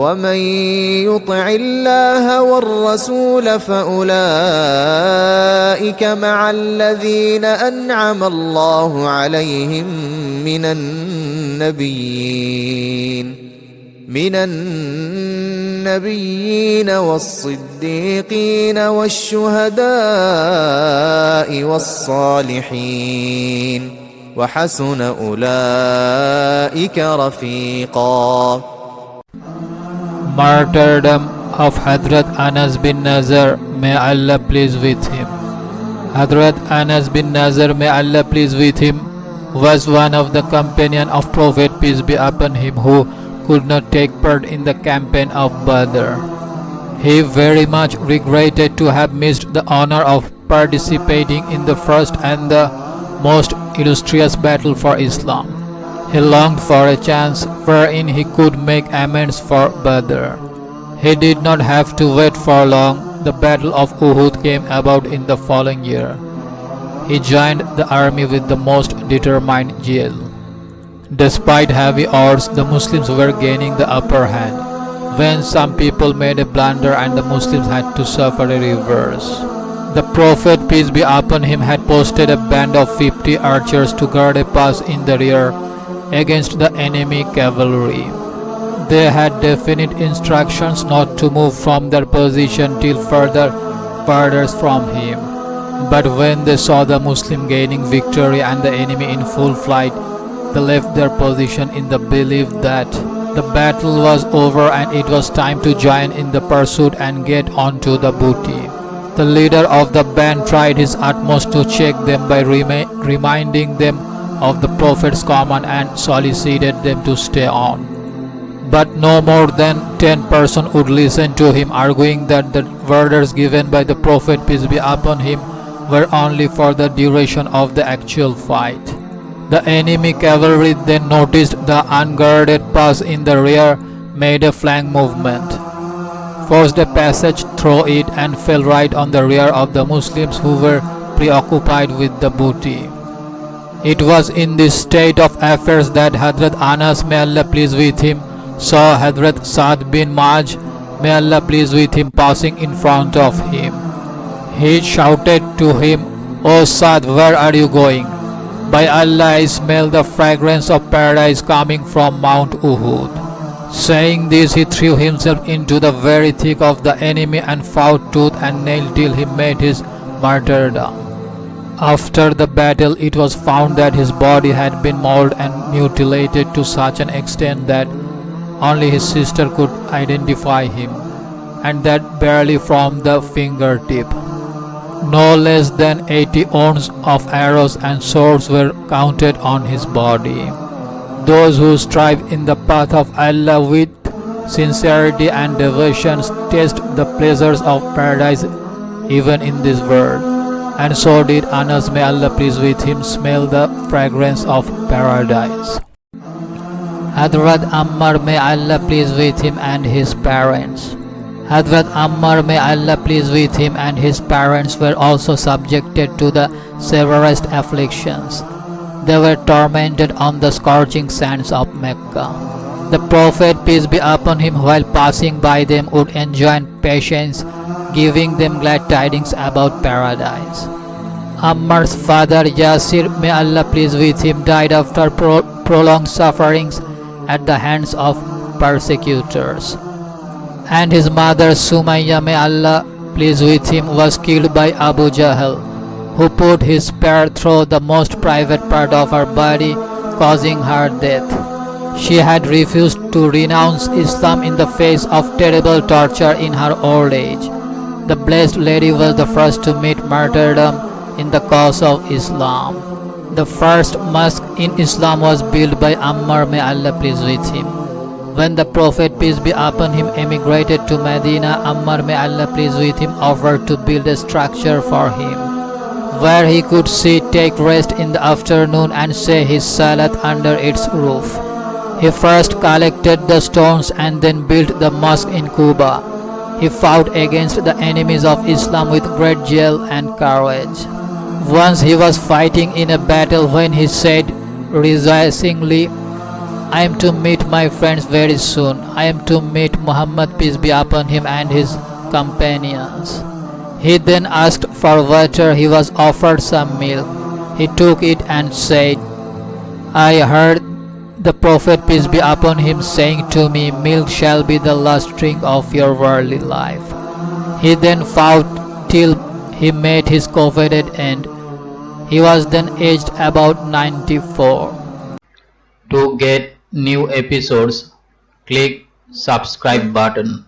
ومن يطع الله والرسول فأولئك مع الذين أنعم الله عليهم من النبيين والصديقين والشهداء والصالحين وحسن أولئك رفيقا. Martyrdom of Hadhrat Anas bin Najr, may Allah please with him. Hadhrat Anas bin Najr, may Allah please with him, was one of the companions of Prophet peace be upon him who could not take part in the campaign of Badr. He very much regretted to have missed the honor of participating in the first and the most illustrious battle for Islam. He longed for a chance wherein he could make amends for Badr. He did not have to wait for long. The Battle of Uhud came about in the following year. He joined the army with the most determined zeal. Despite heavy odds, the Muslims were gaining the upper hand, when some people made a blunder and the Muslims had to suffer a reverse. The Prophet peace be upon him had posted a band of 50 archers to guard a pass in the rear against the enemy cavalry. They had definite instructions not to move from their position till further orders from him. But when they saw the Muslim gaining victory and the enemy in full flight, they left their position in the belief that the battle was over and it was time to join in the pursuit and get onto the booty. The leader of the band tried his utmost to check them by reminding them of the Prophet's command and solicited them to stay on. But no more than 10 persons would listen to him, arguing that the orders given by the Prophet peace be upon him were only for the duration of the actual fight. The enemy cavalry then noticed the unguarded pass in the rear, made a flank movement, forced a passage through it, and fell right on the rear of the Muslims who were preoccupied with the booty. It was in this state of affairs that Hadhrat Anas, may Allah please with him, saw Hadhrat Sa'd bin Mu'adh, may Allah please with him, passing in front of him. He shouted to him, "O Sa'd, where are you going? By Allah, I smell the fragrance of paradise coming from Mount Uhud." Saying this, he threw himself into the very thick of the enemy and fought tooth and nail till he made his martyrdom. After the battle, it was found that his body had been mauled and mutilated to such an extent that only his sister could identify him, and that barely from the fingertip. No less than 80 wounds of arrows and swords were counted on his body. Those who strive in the path of Allah with sincerity and devotion taste the pleasures of paradise even in this world. And so did Anas, may Allah please with him, smell the fragrance of paradise. Hadhrat Ammar, may Allah please with him and his parents. Hadhrat Ammar, may Allah please with him, and his parents were also subjected to the severest afflictions. They were tormented on the scorching sands of Mecca. The Prophet peace be upon him, while passing by them, would enjoin patience, giving them glad tidings about paradise. Ammar's father Yasir, may Allah please with him, died after prolonged sufferings at the hands of persecutors. And his mother Sumayya, may Allah please with him, was killed by Abu Jahl, who put his spear through the most private part of her body, causing her death. She had refused to renounce Islam in the face of terrible torture in her old age. The Blessed Lady was the first to meet martyrdom in the cause of Islam. The first mosque in Islam was built by Ammar, may Allah please with him. When the Prophet peace be upon him emigrated to Medina, Ammar, may Allah please with him, offered to build a structure for him, where he could sit, take rest in the afternoon, and say his salat under its roof. He first collected the stones and then built the mosque in Kuba. He fought against the enemies of Islam with great zeal and courage. Once he was fighting in a battle when he said rejoicingly, "I am to meet my friends very soon. I am to meet Muhammad, peace be upon him, and his companions. He then asked for water. He was offered some milk. He took it and said, I heard the Prophet, peace be upon him, saying to me, milk shall be the last drink of your worldly life. He then fought till he made his coveted end. He was then aged about 94. To get new episodes, click subscribe button.